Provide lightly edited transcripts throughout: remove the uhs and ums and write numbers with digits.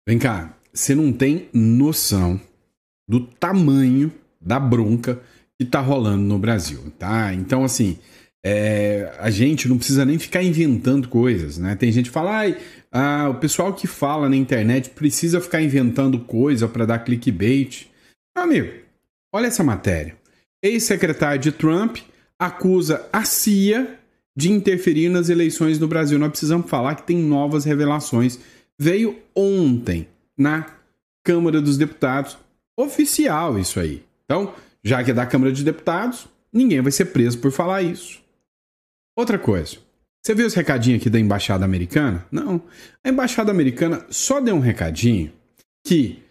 Vem cá, você não tem noção do tamanho da bronca que tá rolando no Brasil, tá? Então, assim, a gente não precisa nem ficar inventando coisas, né? Tem gente que fala, o pessoal que fala na internet precisa ficar inventando coisa para dar clickbait. Meu amigo, olha essa matéria. Ex-secretário de Trump acusa a CIA de interferir nas eleições no Brasil. Nós precisamos falar que tem novas revelações. Veio ontem na Câmara dos Deputados, oficial isso aí. Então, já que é da Câmara dos Deputados, ninguém vai ser preso por falar isso. Outra coisa, você viu os recadinhos aqui da Embaixada Americana? Não, a Embaixada Americana só deu um recadinho que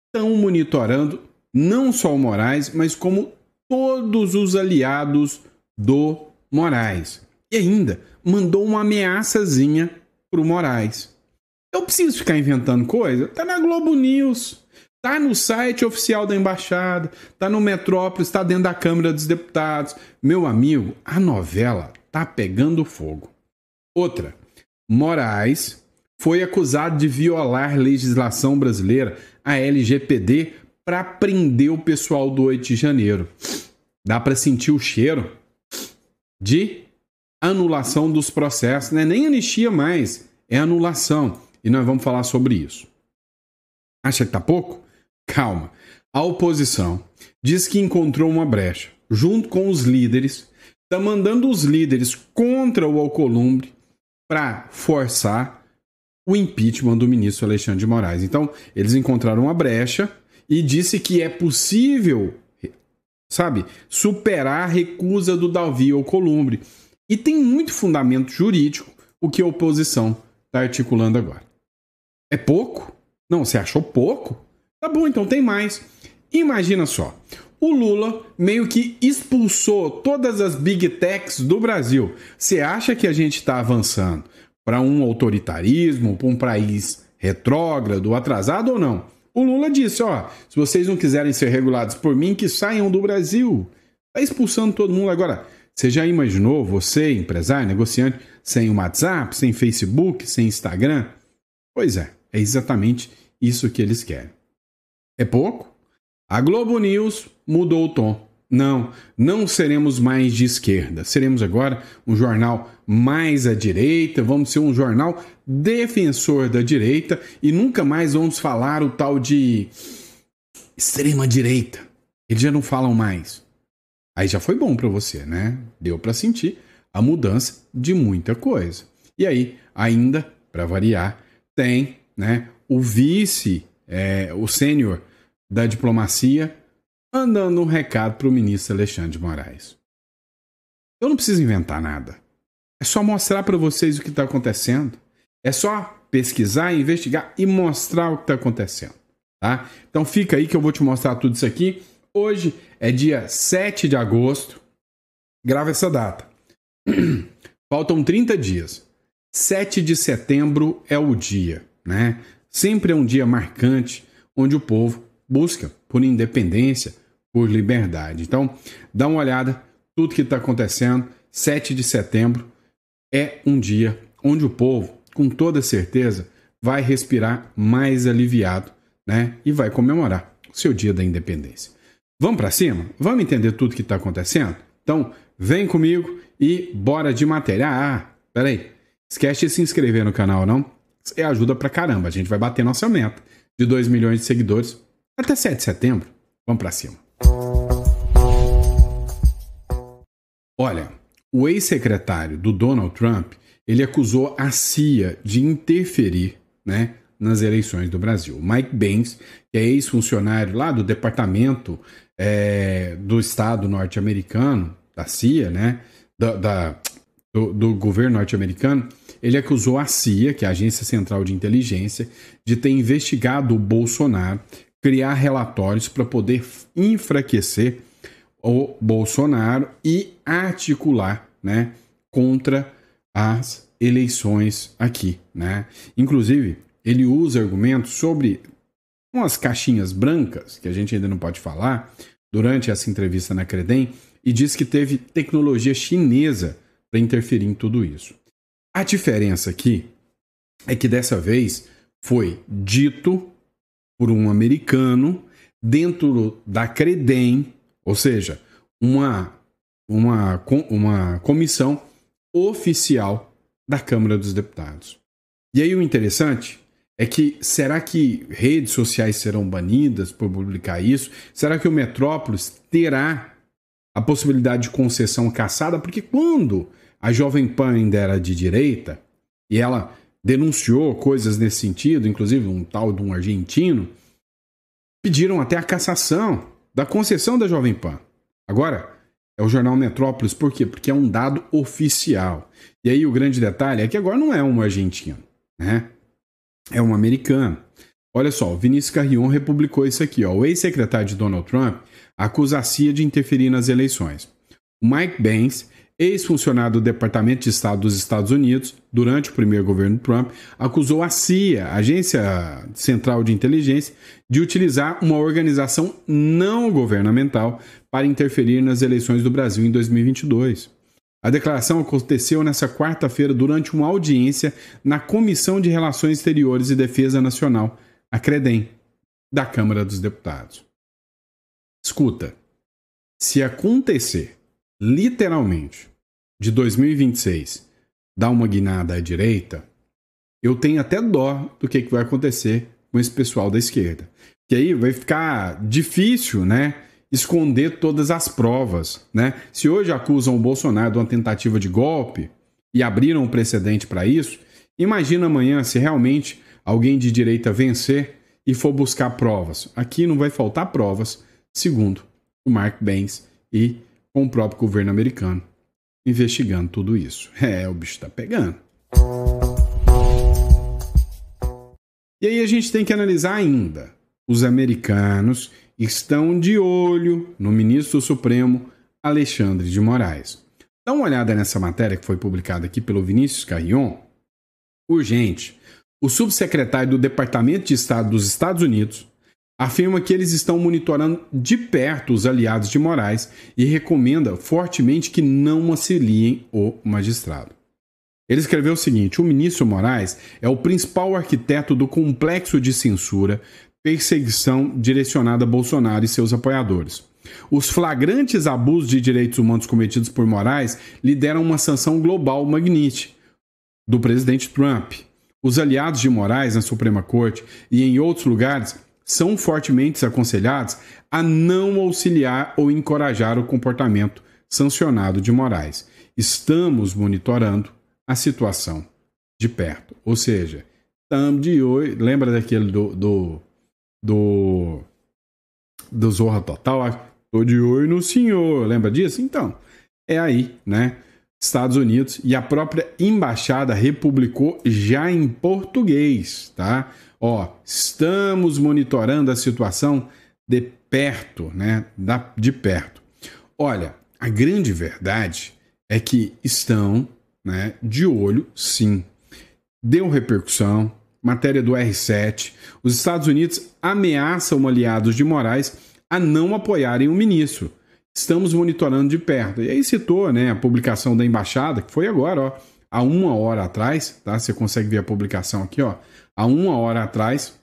estão monitorando não só o Moraes, mas como todos os aliados do Moraes. E ainda mandou uma ameaçazinha pro Moraes. Eu preciso ficar inventando coisa? Tá na Globo News, tá no site oficial da Embaixada, tá no Metrópolis, tá dentro da Câmara dos Deputados. Meu amigo, a novela tá pegando fogo. Outra, Moraes foi acusado de violar legislação brasileira, a LGPD, para prender o pessoal do 8 de janeiro. Dá para sentir o cheiro de anulação dos processos, não é nem anistia mais, é anulação. E nós vamos falar sobre isso. Acha que tá pouco? Calma. A oposição diz que encontrou uma brecha, junto com os líderes, está mandando os líderes contra o Alcolumbre para forçar o impeachment do ministro Alexandre de Moraes. Então, eles encontraram uma brecha e disse que é possível, superar a recusa do Davi Alcolumbre. E tem muito fundamento jurídico o que a oposição está articulando agora. É pouco? Não, você achou pouco? Tá bom, então tem mais. Imagina só, o Lula meio que expulsou todas as big techs do Brasil. Você acha que a gente está avançando para um autoritarismo, para um país retrógrado, atrasado ou não? O Lula disse, se vocês não quiserem ser regulados por mim, que saiam do Brasil. Está expulsando todo mundo agora. Você já imaginou, você, empresário, negociante, sem o WhatsApp, sem Facebook, sem Instagram? Pois é exatamente isso que eles querem. É pouco? A Globo News mudou o tom. Não seremos mais de esquerda. Seremos agora um jornal mais à direita, vamos ser um jornal defensor da direita e nunca mais vamos falar o tal de extrema direita. Eles já não falam mais. Aí já foi bom para você, né? Deu para sentir a mudança de muita coisa. E aí, ainda, para variar, tem, né, o vice, o sênior da diplomacia, mandando um recado para o ministro Alexandre de Moraes. Eu não preciso inventar nada. É só mostrar para vocês o que está acontecendo. É só pesquisar, investigar e mostrar o que está acontecendo. Tá? Então fica aí que eu vou te mostrar tudo isso aqui. Hoje é dia 7 de agosto. Grava essa data. Faltam 30 dias. 7 de setembro é o dia, né? Sempre é um dia marcante onde o povo busca por independência, por liberdade. Então, dá uma olhada, tudo que está acontecendo. 7 de setembro é um dia onde o povo, com toda certeza, vai respirar mais aliviado, né? E vai comemorar o seu dia da independência. Vamos para cima? Vamos entender tudo que está acontecendo? Então, vem comigo e bora de matéria. Peraí. Esquece de se inscrever no canal, não? Isso ajuda pra caramba. A gente vai bater nossa meta de 2 milhões de seguidores até 7 de setembro. Vamos pra cima. Olha, o ex-secretário do Donald Trump, ele acusou a CIA de interferir, né, nas eleições do Brasil. Mike Pence, que é ex-funcionário lá do Departamento do Estado norte-americano, da CIA, né, do governo norte-americano, ele acusou a CIA, que é a Agência Central de Inteligência, de ter investigado o Bolsonaro, criar relatórios para poder enfraquecer o Bolsonaro e articular, né, contra as eleições aqui, né? Inclusive, ele usa argumentos sobre umas caixinhas brancas, que a gente ainda não pode falar, durante essa entrevista na Credem, e diz que teve tecnologia chinesa para interferir em tudo isso. A diferença aqui é que dessa vez foi dito por um americano dentro da Credem, ou seja, uma comissão oficial da Câmara dos Deputados. E aí o interessante é que, será que redes sociais serão banidas por publicar isso? Será que o Metrópolis terá a possibilidade de concessão cassada? Porque quando a Jovem Pan ainda era de direita, e ela denunciou coisas nesse sentido, inclusive um tal de um argentino, pediram até a cassação da concessão da Jovem Pan. Agora, é o jornal Metrópolis, por quê? Porque é um dado oficial. E aí o grande detalhe é que agora não é um argentino, né? É um americano. Olha só, o Vinícius Carrion republicou isso aqui, ó. O ex-secretário de Donald Trump acusa a CIA de interferir nas eleições. O Mike Pence, ex-funcionário do Departamento de Estado dos Estados Unidos, durante o primeiro governo Trump, acusou a CIA, a Agência Central de Inteligência, de utilizar uma organização não governamental para interferir nas eleições do Brasil em 2022. A declaração aconteceu nesta quarta-feira durante uma audiência na Comissão de Relações Exteriores e Defesa Nacional, a Credem, da Câmara dos Deputados. Escuta, se acontecer, literalmente, de 2026, dar uma guinada à direita, eu tenho até dó do que vai acontecer com esse pessoal da esquerda. Que aí vai ficar difícil, né, esconder todas as provas, né? Se hoje acusam o Bolsonaro de uma tentativa de golpe e abriram um precedente para isso, imagina amanhã se realmente alguém de direita vencer e for buscar provas. Aqui não vai faltar provas, segundo o Mark Pence e com o próprio governo americano investigando tudo isso. O bicho tá pegando. E aí a gente tem que analisar ainda. Os americanos estão de olho no ministro Supremo Alexandre de Moraes. Dá uma olhada nessa matéria que foi publicada aqui pelo Vinícius Carrion. Urgente. O subsecretário do Departamento de Estado dos Estados Unidos afirma que eles estão monitorando de perto os aliados de Moraes e recomenda fortemente que não auxiliem o magistrado. Ele escreveu o seguinte: o ministro Moraes é o principal arquiteto do complexo de censura, perseguição direcionada a Bolsonaro e seus apoiadores. Os flagrantes abusos de direitos humanos cometidos por Moraes lideram uma sanção global Magnitsky do presidente Trump. Os aliados de Moraes na Suprema Corte e em outros lugares são fortemente aconselhados a não auxiliar ou encorajar o comportamento sancionado de Moraes. Estamos monitorando a situação de perto. Ou seja, estamos de olho. Lembra daquele do Zorra Total? Tô de olho no senhor. Lembra disso? Então, é aí, né? Estados Unidos e a própria embaixada republicou já em português, tá? Ó, estamos monitorando a situação de perto, né? De perto. Olha, a grande verdade é que estão, né, de olho, sim. Deu repercussão, matéria do R7. Os Estados Unidos ameaçam aliados de Moraes a não apoiarem o ministro. Estamos monitorando de perto. E aí citou, né, a publicação da embaixada, que foi agora, ó, há 1 hora atrás, tá? Você consegue ver a publicação aqui, ó. Há 1 hora atrás,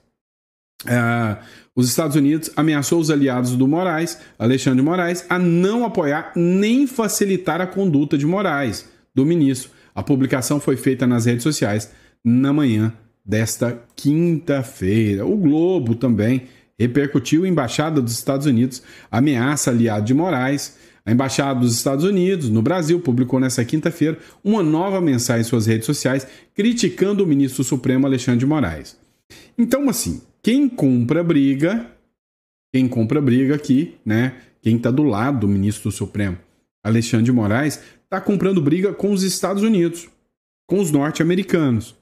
os Estados Unidos ameaçou os aliados do Moraes, Alexandre de Moraes, a não apoiar nem facilitar a conduta de Moraes, do ministro. A publicação foi feita nas redes sociais na manhã desta quinta-feira. O Globo também repercutiu: a Embaixada dos Estados Unidos ameaça aliado de Moraes. A Embaixada dos Estados Unidos no Brasil publicou nesta quinta-feira uma nova mensagem em suas redes sociais criticando o ministro Supremo Alexandre de Moraes. Então, assim, quem compra briga aqui, né? Quem está do lado do ministro Supremo Alexandre de Moraes está comprando briga com os Estados Unidos, com os norte-americanos.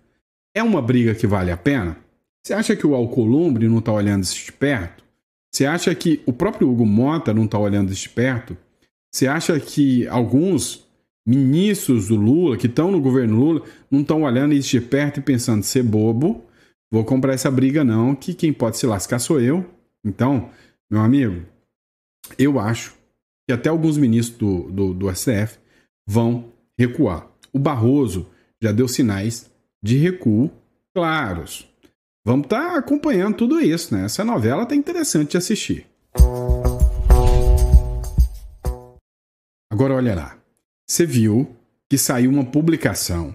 É uma briga que vale a pena? Você acha que o Alcolumbre não está olhando isso de perto? Você acha que o próprio Hugo Mota não está olhando isso de perto? Você acha que alguns ministros do Lula, que estão no governo Lula, não estão olhando isso de perto e pensando: ser bobo, vou comprar essa briga não, que quem pode se lascar sou eu? Então, meu amigo, eu acho que até alguns ministros do STF vão recuar. O Barroso já deu sinais de recuo claros. vamos estar acompanhando tudo isso, né? Essa novela tá interessante de assistir. Agora olha lá, você viu que saiu uma publicação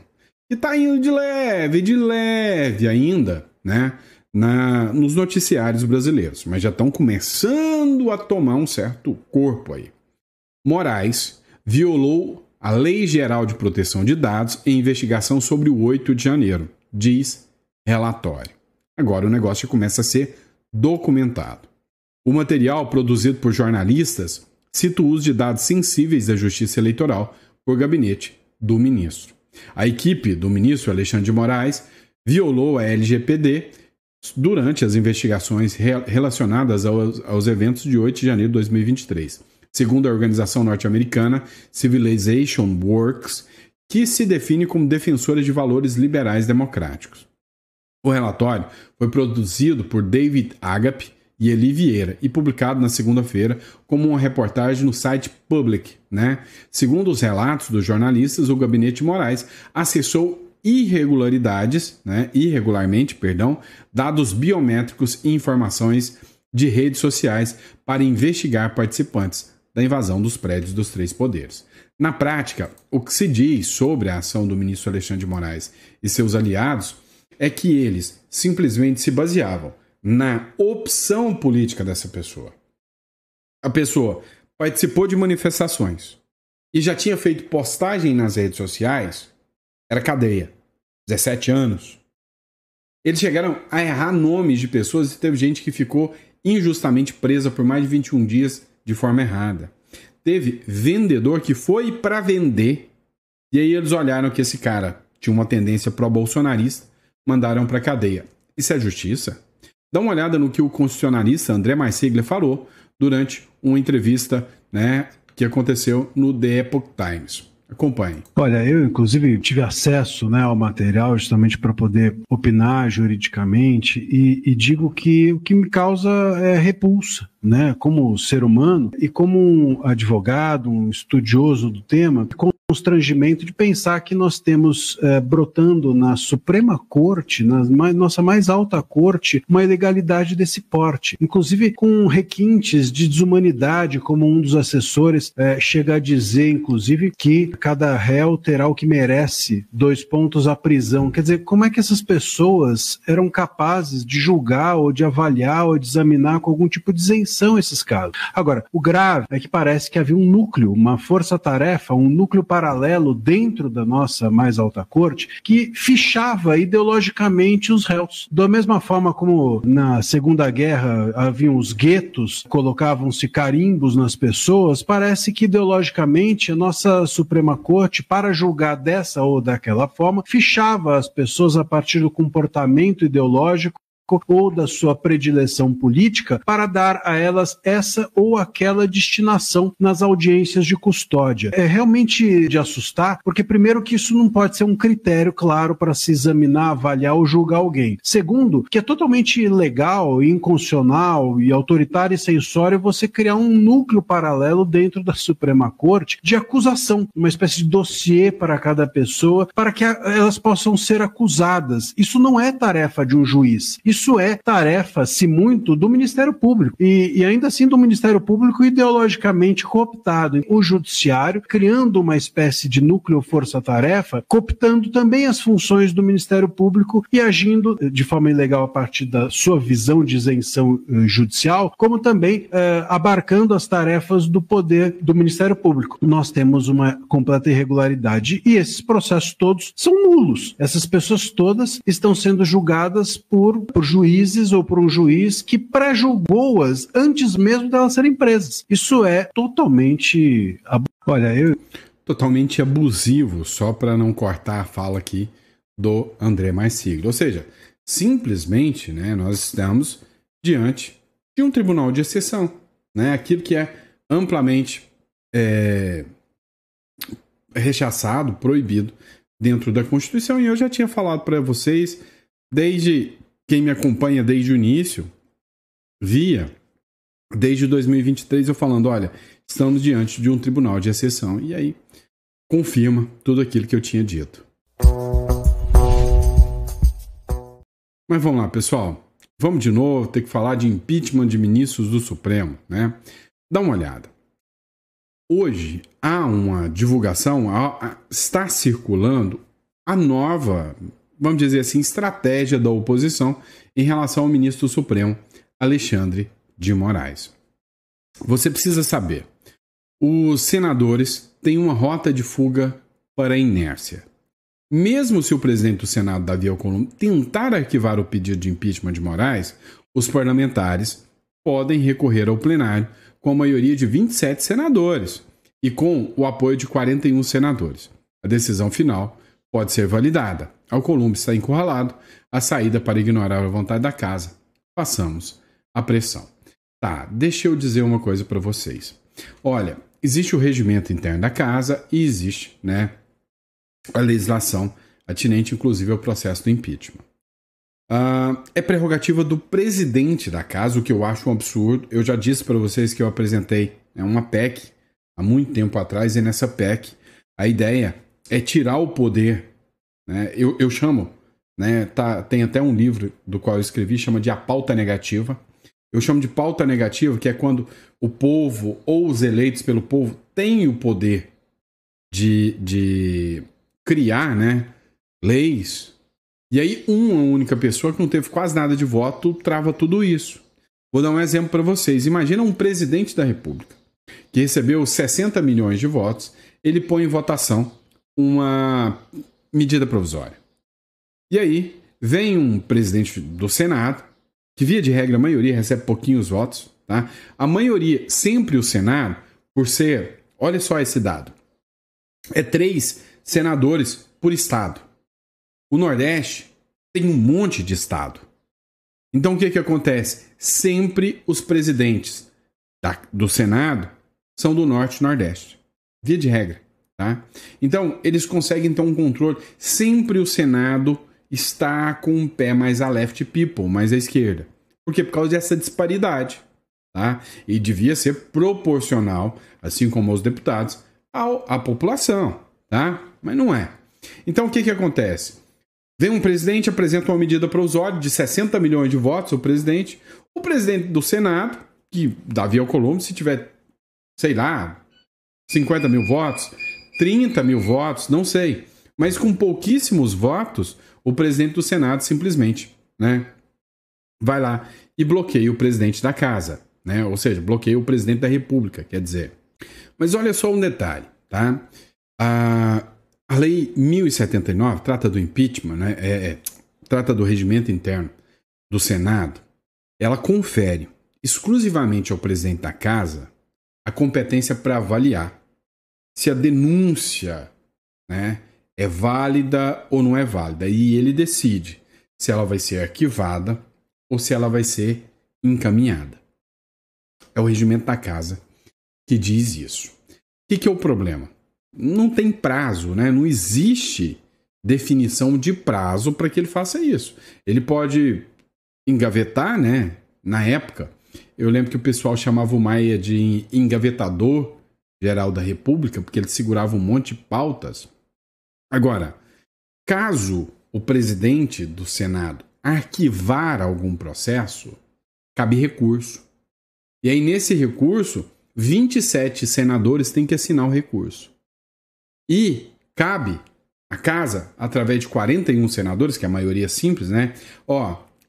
que tá indo de leve ainda, né? Nos noticiários brasileiros, mas já estão começando a tomar um certo corpo aí. Moraes violou a Lei Geral de Proteção de Dados em investigação sobre o 8 de janeiro, diz relatório. Agora o negócio começa a ser documentado. O material produzido por jornalistas cita o uso de dados sensíveis da Justiça Eleitoral por gabinete do ministro. A equipe do ministro Alexandre de Moraes violou a LGPD durante as investigações relacionadas aos eventos de 8 de janeiro de 2023, segundo a organização norte-americana Civilization Works, que se define como defensora de valores liberais democráticos. O relatório foi produzido por David Agape e Eli Vieira e publicado na segunda-feira como uma reportagem no site Public, né? Segundo os relatos dos jornalistas, o gabinete de Moraes acessou irregularmente, dados biométricos e informações de redes sociais para investigar participantes da invasão dos prédios dos três poderes. Na prática, o que se diz sobre a ação do ministro Alexandre de Moraes e seus aliados é que eles simplesmente se baseavam na opção política dessa pessoa. A pessoa participou de manifestações e já tinha feito postagem nas redes sociais, era cadeia. 17 anos. Eles chegaram a errar nomes de pessoas e teve gente que ficou injustamente presa por mais de 21 dias de forma errada. Teve vendedor que foi para vender e aí eles olharam que esse cara tinha uma tendência pró-bolsonarista, mandaram para cadeia. Isso é justiça? Dá uma olhada no que o constitucionalista André Marsiglia falou durante uma entrevista, né, que aconteceu no The Epoch Times. Acompanhe. Olha, eu inclusive tive acesso, né, ao material justamente para poder opinar juridicamente e digo que o que me causa é repulsa, né, como ser humano e como um advogado, um estudioso do tema, constrangimento de pensar que nós temos brotando na Suprema Corte, na nossa mais alta corte, uma ilegalidade desse porte, inclusive com requintes de desumanidade, como um dos assessores chega a dizer, inclusive, que cada réu terá o que merece, 2 pontos à prisão. Quer dizer, como é que essas pessoas eram capazes de julgar ou de avaliar ou de examinar com algum tipo de isenção esses casos? Agora, o grave é que parece que havia um núcleo, uma força-tarefa, um núcleo paralelo dentro da nossa mais alta corte que fichava ideologicamente os réus. Da mesma forma como na Segunda Guerra haviam os guetos, colocavam-se carimbos nas pessoas, parece que ideologicamente a nossa Suprema Corte, para julgar dessa ou daquela forma, fichava as pessoas a partir do comportamento ideológico ou da sua predileção política para dar a elas essa ou aquela destinação nas audiências de custódia. É realmente de assustar, porque primeiro que isso não pode ser um critério claro para se examinar, avaliar ou julgar alguém. Segundo, que é totalmente ilegal, inconstitucional e autoritário e censório você criar um núcleo paralelo dentro da Suprema Corte de acusação, uma espécie de dossiê para cada pessoa, para que elas possam ser acusadas. Isso não é tarefa de um juiz. Isso é tarefa, se muito, do Ministério Público. E ainda assim do Ministério Público ideologicamente cooptado. O Judiciário, criando uma espécie de núcleo força-tarefa, cooptando também as funções do Ministério Público e agindo de forma ilegal a partir da sua visão de isenção judicial, como também abarcando as tarefas do poder do Ministério Público. Nós temos uma completa irregularidade e esses processos todos são nulos. Essas pessoas todas estão sendo julgadas por juízes ou por um juiz que pré-julgou-as antes mesmo delas serem presas. Isso é totalmente... totalmente abusivo, só para não cortar a fala aqui do André Marsiglia. Ou seja, simplesmente, né, nós estamos diante de um tribunal de exceção, né, aquilo que é amplamente rechaçado, proibido dentro da Constituição. E eu já tinha falado para vocês, desde quem me acompanha desde o início, desde 2023 eu falando, olha, estamos diante de um tribunal de exceção. E aí confirma tudo aquilo que eu tinha dito. Mas vamos lá, pessoal. Vamos de novo ter que falar de impeachment de ministros do Supremo, né? Dá uma olhada. Hoje há uma divulgação, está circulando a nova, vamos dizer assim, estratégia da oposição em relação ao ministro do Supremo, Alexandre de Moraes. Você precisa saber, os senadores têm uma rota de fuga para a inércia. Mesmo se o presidente do Senado, Davi Alcolumbre, tentar arquivar o pedido de impeachment de Moraes, os parlamentares podem recorrer ao plenário com a maioria de 27 senadores e com o apoio de 41 senadores. A decisão final pode ser validada. Alcolumbre está encurralado, a saída para ignorar a vontade da casa. Passamos a pressão. Tá, deixa eu dizer uma coisa para vocês. Olha, existe o regimento interno da casa e existe, né, a legislação atinente, inclusive, ao processo do impeachment. É prerrogativa do presidente da casa, o que eu acho um absurdo. Eu já disse para vocês que eu apresentei uma PEC há muito tempo atrás, e nessa PEC a ideia é tirar o poder, né? Eu chamo, né, tem até um livro do qual eu escrevi, chama de A Pauta Negativa. Eu chamo de pauta negativa, que é quando o povo ou os eleitos pelo povo têm o poder de criar, né, leis, e aí uma única pessoa que não teve quase nada de voto trava tudo isso. Vou dar um exemplo para vocês. Imagina um presidente da República que recebeu 60 milhões de votos, ele põe em votação uma medida provisória. E aí vem um presidente do Senado, que via de regra a maioria recebe pouquinhos votos, tá? A maioria, sempre o Senado, por ser, olha só esse dado, é 3 senadores por estado. O Nordeste tem um monte de estado. Então o que acontece? Sempre os presidentes do Senado são do Norte e Nordeste. Via de regra, tá? Então eles conseguem ter um controle. Sempre o Senado está com um pé mais a left people, mais à esquerda. Por quê? Por causa dessa disparidade, tá? E devia ser proporcional, assim como os deputados, à população, tá? Mas não é. Então o que acontece? Vem um presidente, apresenta uma medida provisória de 60 milhões de votos, o presidente do Senado, que Davi Alcolumbre, se tiver, sei lá, 50 mil votos, 30 mil votos, não sei, mas com pouquíssimos votos, o presidente do Senado simplesmente, né, vai lá e bloqueia o presidente da casa, né, ou seja, bloqueia o presidente da República, quer dizer. Mas olha só um detalhe, tá? A Lei 1079 trata do impeachment, né? Trata do regimento interno do Senado. Ela confere exclusivamente ao presidente da casa a competência para avaliar se a denúncia, né, é válida ou não é válida. E ele decide se ela vai ser arquivada ou se ela vai ser encaminhada. É o regimento da casa que diz isso. O que é o problema? Não tem prazo, né? Não existe definição de prazo para que ele faça isso. Ele pode engavetar, né? Na época, eu lembro que o pessoal chamava o Maia de engavetador geral da República, porque ele segurava um monte de pautas. Agora, caso o presidente do Senado arquivar algum processo, cabe recurso. E aí, nesse recurso, 27 senadores têm que assinar o recurso. E cabe à casa, através de 41 senadores, que é a maioria simples, né?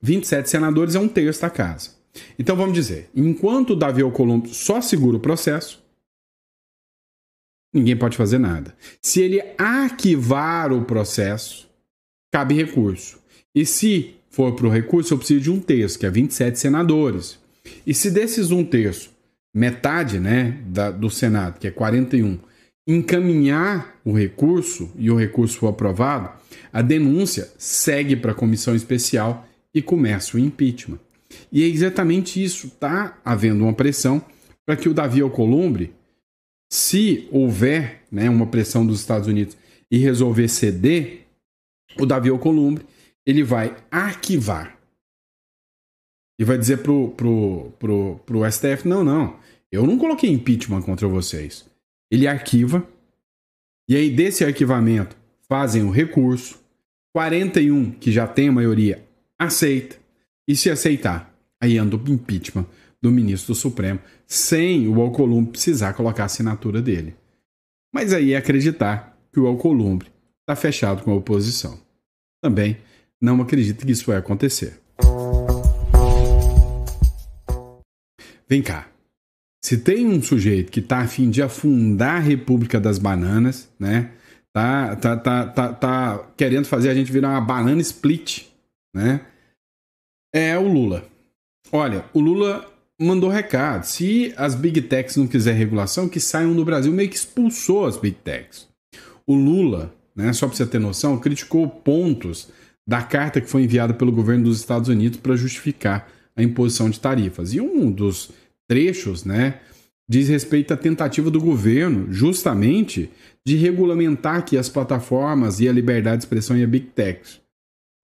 27 senadores é 1/3 da casa. Então vamos dizer, enquanto o Davi Alcolumbre só segura o processo, ninguém pode fazer nada. Se ele arquivar o processo, cabe recurso. E se for para o recurso, eu preciso de 1/3, que é 27 senadores. E se desses 1/3, metade, né, do Senado, que é 41, encaminhar o recurso e o recurso for aprovado, a denúncia segue para a comissão especial e começa o impeachment. E é exatamente isso. Está havendo uma pressão para que o Davi Alcolumbre, se houver, né, uma pressão dos Estados Unidos e resolver ceder, o Davi Alcolumbre ele vai arquivar e vai dizer pro STF, não, eu não coloquei impeachment contra vocês. Ele arquiva, e aí desse arquivamento fazem o recurso, 41, que já tem a maioria, aceita. E se aceitar, aí anda o impeachment do ministro do Supremo, sem o Alcolumbre precisar colocar a assinatura dele. Mas aí é acreditar que o Alcolumbre está fechado com a oposição. Também não acredito que isso vai acontecer. Vem cá. Se tem um sujeito que tá a fim de afundar a República das Bananas, né? Tá querendo fazer a gente virar uma banana split, né? É o Lula. Olha, o Lula mandou recado. Se as Big Techs não quiserem regulação, que saiam do Brasil. Meio que expulsou as Big Techs. O Lula, né, só para você ter noção, criticou pontos da carta que foi enviada pelo governo dos Estados Unidos para justificar a imposição de tarifas. E um dos trechos, né, diz respeito à tentativa do governo, justamente, de regulamentar aqui as plataformas e a liberdade de expressão e a Big Techs.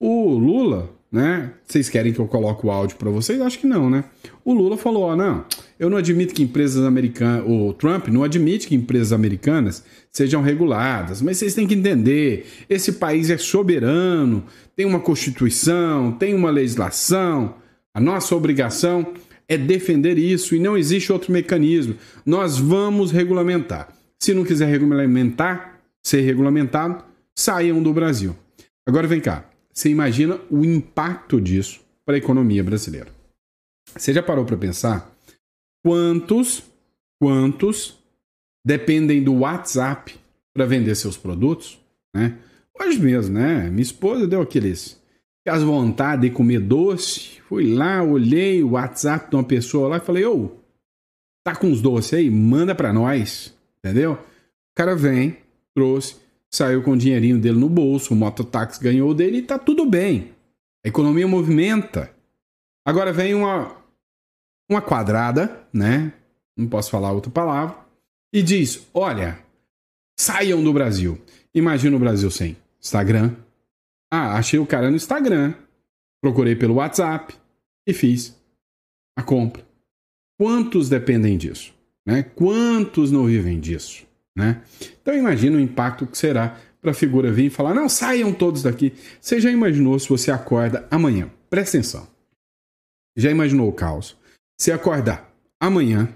O Lula, né, vocês querem que eu coloque o áudio para vocês? Acho que não, né? O Lula falou, não, eu não admito que empresas americanas, o Trump não admite que empresas americanas sejam reguladas, mas vocês têm que entender, esse país é soberano, tem uma Constituição, tem uma legislação, a nossa obrigação é defender isso e não existe outro mecanismo. Nós vamos regulamentar. Se não quiser regulamentar, ser regulamentado, saiam do Brasil. Agora vem cá, você imagina o impacto disso para a economia brasileira. Você já parou para pensar quantos dependem do WhatsApp para vender seus produtos? Né? Hoje mesmo, né? Minha esposa deu aquelas vontade de comer doce. Fui lá, olhei o WhatsApp de uma pessoa lá e falei, tá com os doces aí? Manda para nós, entendeu? O cara vem, trouxe, saiu com o dinheirinho dele no bolso, o mototáxi ganhou dele e tá tudo bem. A economia movimenta. Agora vem uma quadrada, né? Não posso falar outra palavra. E diz, olha, saiam do Brasil. Imagina o Brasil sem Instagram. Achei o cara no Instagram. Procurei pelo WhatsApp e fiz a compra. Quantos dependem disso? Né? Quantos não vivem disso? Né? Então imagina o impacto que será para a figura vir e falar, não, saiam todos daqui. Você já imaginou se você acorda amanhã? Presta atenção. Já imaginou o caos? Se acordar amanhã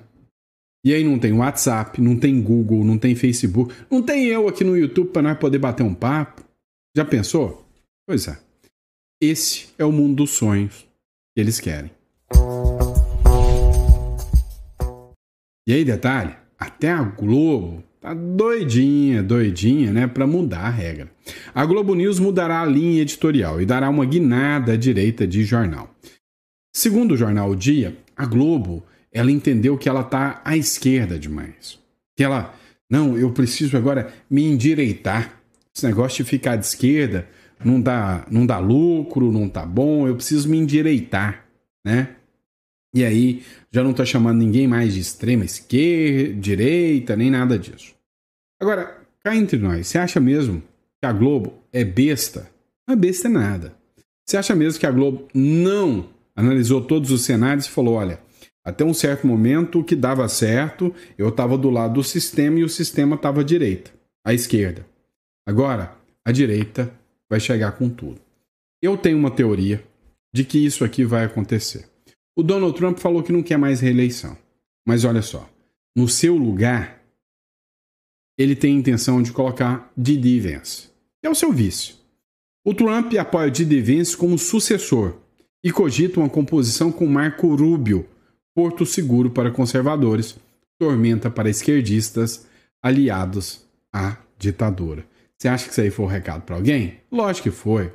e aí não tem WhatsApp, não tem Google, não tem Facebook, não tem eu aqui no YouTube para nós poder bater um papo? Já pensou? Pois é. Esse é o mundo dos sonhos que eles querem. E aí, detalhe, até a Globo tá doidinha, né, para mudar a regra. A Globo News mudará a linha editorial e dará uma guinada à direita de jornal. Segundo o jornal O Dia, a Globo, ela entendeu que ela tá à esquerda demais. Que ela, não, eu preciso agora me endireitar. Esse negócio de ficar de esquerda não dá lucro, não tá bom, eu preciso me endireitar, né? E aí já não tá chamando ninguém mais de extrema esquerda, direita, nem nada disso. Agora, cá entre nós, você acha mesmo que a Globo é besta? Não é besta nada. Você acha mesmo que a Globo não analisou todos os cenários e falou, olha, até um certo momento o que dava certo, eu estava do lado do sistema e o sistema estava à direita, à esquerda. Agora, a direita vai chegar com tudo. Eu tenho uma teoria de que isso aqui vai acontecer. O Donald Trump falou que não quer mais reeleição. Mas olha só, no seu lugar, ele tem a intenção de colocar J.D. Vance, que é o seu vice. O Trump apoia J.D. Vance como sucessor e cogita uma composição com Marco Rubio, porto seguro para conservadores, tormenta para esquerdistas, aliados à ditadura. Você acha que isso aí foi um recado para alguém? Lógico que foi.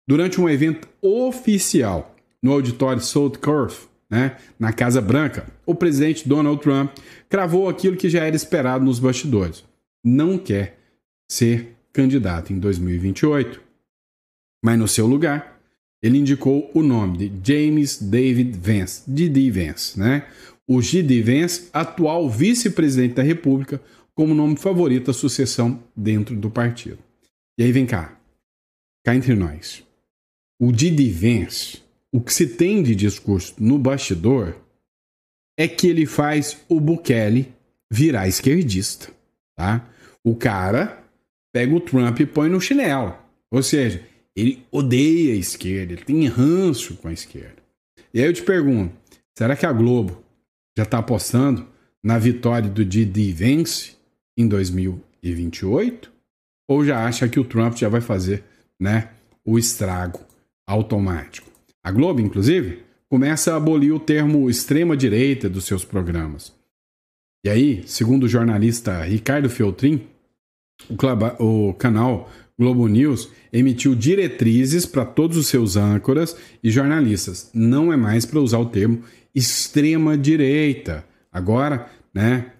Durante um evento oficial no auditório South Curve, né, na Casa Branca, o presidente Donald Trump cravou aquilo que já era esperado nos bastidores. Não quer ser candidato em 2028. Mas no seu lugar, ele indicou o nome de James David Vance, J.D. Vance, né? O J.D. Vance, atual vice-presidente da República, como nome favorito à sucessão dentro do partido. E aí vem cá entre nós. O J.D. Vance, o que se tem de discurso no bastidor é que ele faz o Bukele virar esquerdista, tá? O cara pega o Trump e põe no chinelo. Ou seja, Ele odeia a esquerda, ele tem ranço com a esquerda. E aí eu te pergunto, será que a Globo já está apostando na vitória do Didi Vence em 2028? Ou já acha que o Trump já vai fazer, né, o estrago automático? A Globo, inclusive, começa a abolir o termo extrema-direita dos seus programas. E aí, segundo o jornalista Ricardo Feltrin, o canal Globo News emitiu diretrizes para todos os seus âncoras e jornalistas. Não é mais para usar o termo extrema-direita. Agora, né,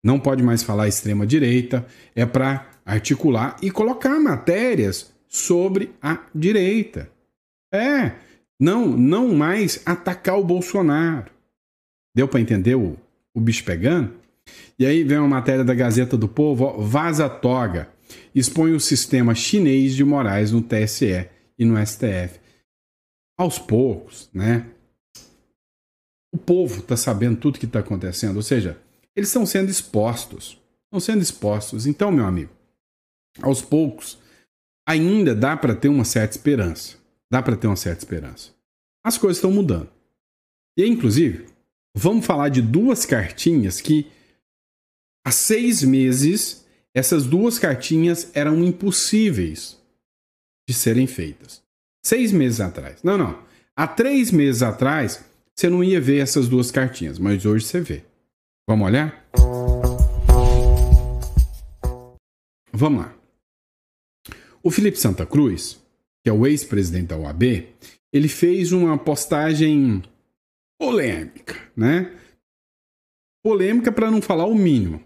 não pode mais falar extrema-direita, é para articular e colocar matérias sobre a direita. Não mais atacar o Bolsonaro. Deu para entender o bicho pegando? E aí vem uma matéria da Gazeta do Povo, ó, Vaza Toga, expõe o sistema chinês de morais no TSE e no STF. Aos poucos, né? O povo está sabendo tudo que está acontecendo, ou seja, eles estão sendo expostos. Então, meu amigo, aos poucos, ainda dá para ter uma certa esperança. As coisas estão mudando. E aí, inclusive, vamos falar de duas cartinhas que, há 6 meses, essas duas cartinhas eram impossíveis de serem feitas. 6 meses atrás. Não. Há 3 meses atrás, você não ia ver essas duas cartinhas, mas hoje você vê. Vamos olhar? Vamos lá. O Felipe Santa Cruz, que é o ex-presidente da OAB, ele fez uma postagem polêmica, né? Polêmica para não falar o mínimo.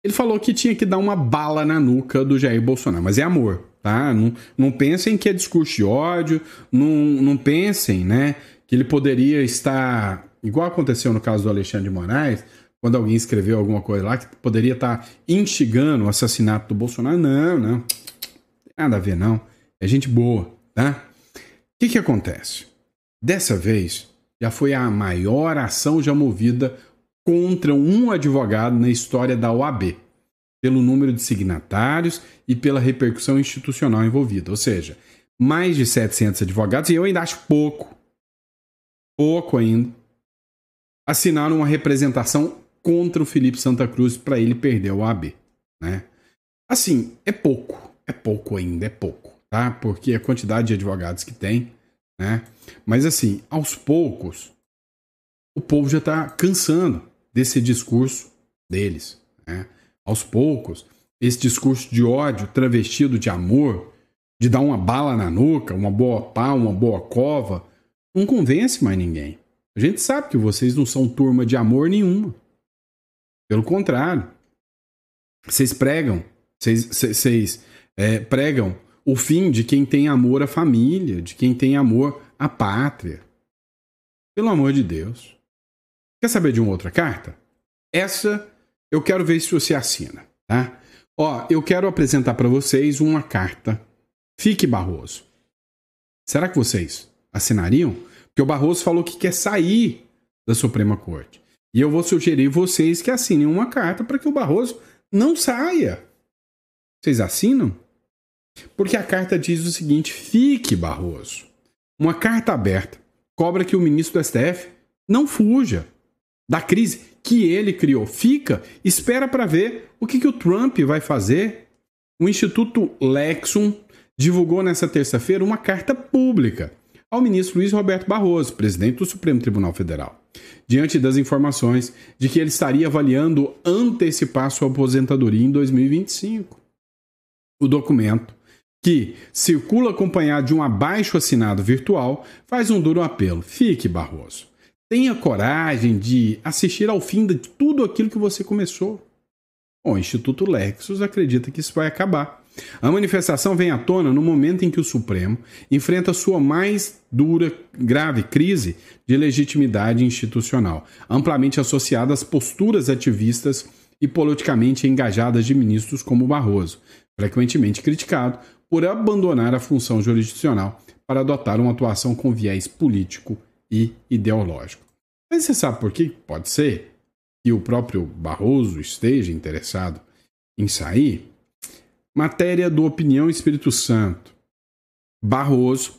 Ele falou que tinha que dar uma bala na nuca do Jair Bolsonaro, mas é amor, tá? Não pensem que é discurso de ódio, não pensem, né, que ele poderia estar, igual aconteceu no caso do Alexandre de Moraes, quando alguém escreveu alguma coisa lá, que poderia estar instigando o assassinato do Bolsonaro. Não tem nada a ver, não. É gente boa, tá? O que acontece? Dessa vez, já foi a maior ação já movida contra um advogado na história da OAB, pelo número de signatários e pela repercussão institucional envolvida. Ou seja, mais de 700 advogados, e eu ainda acho pouco ainda, assinaram uma representação contra o Felipe Santa Cruz para ele perder a OAB, né? Assim, é pouco ainda, tá? Porque a quantidade de advogados que tem, né? Mas assim, aos poucos, o povo já está cansando desse discurso deles, né? Aos poucos, esse discurso de ódio travestido de amor, de dar uma bala na nuca, uma boa pá, uma boa cova, não convence mais ninguém. A gente sabe que vocês não são turma de amor nenhuma. Pelo contrário, vocês pregam o fim de quem tem amor à família, de quem tem amor à pátria. Pelo amor de Deus. Quer saber de uma outra carta? Essa eu quero ver se você assina, tá? Ó, eu quero apresentar para vocês uma carta. Fique Barroso. Será que vocês assinariam? Porque o Barroso falou que quer sair da Suprema Corte. E eu vou sugerir vocês que assinem uma carta para que o Barroso não saia. Vocês assinam? Porque a carta diz o seguinte: fique Barroso. Uma carta aberta cobra que o ministro do STF não fuja da crise que ele criou. Fica, espera para ver o que o Trump vai fazer. O Instituto Lexum divulgou nessa terça-feira uma carta pública ao ministro Luiz Roberto Barroso, presidente do Supremo Tribunal Federal, diante das informações de que ele estaria avaliando antecipar sua aposentadoria em 2025. O documento, que circula acompanhado de um abaixo-assinado virtual, faz um duro apelo. Fique, Barroso. Tenha coragem de assistir ao fim de tudo aquilo que você começou. Bom, o Instituto Lexus acredita que isso vai acabar. A manifestação vem à tona no momento em que o Supremo enfrenta sua mais dura, grave crise de legitimidade institucional, amplamente associada às posturas ativistas e politicamente engajadas de ministros como Barroso, frequentemente criticado por abandonar a função jurisdicional para adotar uma atuação com viés político e ideológico. Mas você sabe por que pode ser que o próprio Barroso esteja interessado em sair? Matéria do Opinião Espírito Santo. Barroso,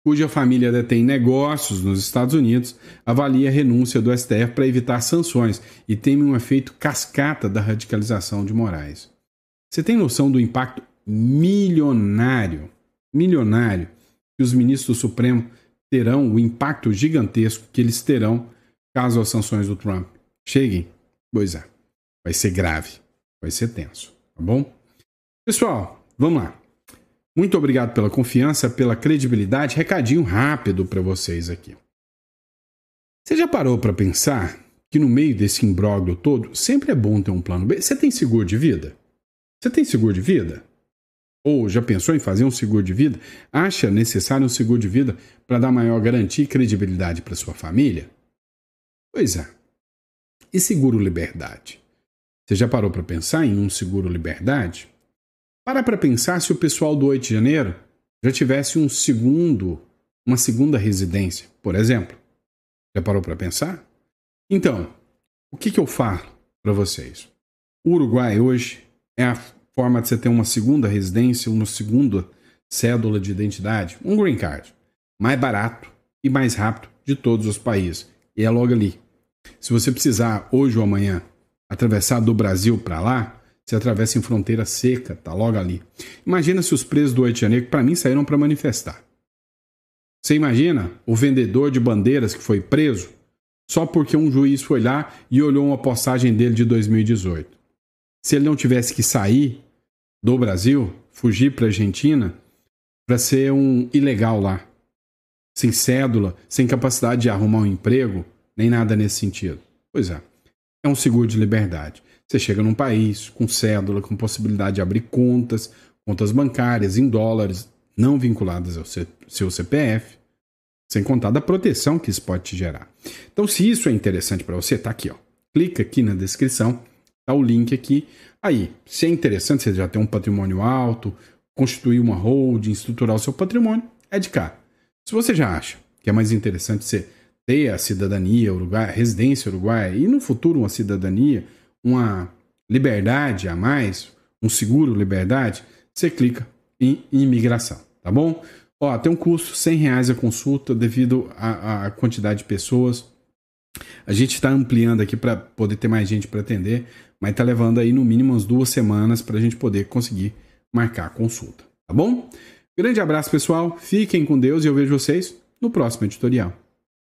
cuja família detém negócios nos Estados Unidos, avalia a renúncia do STF para evitar sanções e teme um efeito cascata da radicalização de Moraes. Você tem noção do impacto milionário que os ministros do Supremo terão, o impacto gigantesco que eles terão caso as sanções do Trump cheguem? Pois é, vai ser grave, vai ser tenso, tá bom? Pessoal, vamos lá. Muito obrigado pela confiança, pela credibilidade. Recadinho rápido para vocês aqui. Você já parou para pensar que no meio desse imbróglio todo, sempre é bom ter um plano B? Você tem seguro de vida? Você tem seguro de vida? Ou já pensou em fazer um seguro de vida? Acha necessário um seguro de vida para dar maior garantia e credibilidade para sua família? Pois é. E seguro liberdade? Você já parou para pensar em um seguro liberdade? Para pensar se o pessoal do 8 de janeiro já tivesse uma segunda residência, por exemplo. Já parou para pensar? Então, o que eu falo para vocês? O Uruguai hoje é a forma de você ter uma segunda residência, uma segunda cédula de identidade, um green card, mais barato e mais rápido de todos os países. E é logo ali. Se você precisar, hoje ou amanhã, atravessar do Brasil para lá, você atravessa em fronteira seca, tá logo ali. Imagina se os presos do 8 de janeiro, que para mim saíram para manifestar. Você imagina o vendedor de bandeiras que foi preso só porque um juiz foi lá e olhou uma postagem dele de 2018. Se ele não tivesse que sair do Brasil, fugir para a Argentina, para ser um ilegal lá, sem cédula, sem capacidade de arrumar um emprego, nem nada nesse sentido. Pois é um seguro de liberdade. Você chega num país com cédula, com possibilidade de abrir contas bancárias em dólares, não vinculadas ao seu CPF, sem contar da proteção que isso pode te gerar. Então, se isso é interessante para você, tá aqui, ó. Clica aqui na descrição, tá o link aqui. Aí, se é interessante, você já tem um patrimônio alto, constituir uma holding, estruturar o seu patrimônio, é de cá. Se você já acha que é mais interessante você ter a cidadania uruguaia, residência uruguaia e no futuro uma cidadania, uma liberdade a mais, um seguro liberdade, você clica em imigração, tá bom? Ó, tem um custo R$100 a consulta devido à quantidade de pessoas. A gente está ampliando aqui para poder ter mais gente para atender, mas está levando aí no mínimo umas 2 semanas para a gente poder conseguir marcar a consulta, tá bom? Grande abraço, pessoal. Fiquem com Deus e eu vejo vocês no próximo editorial.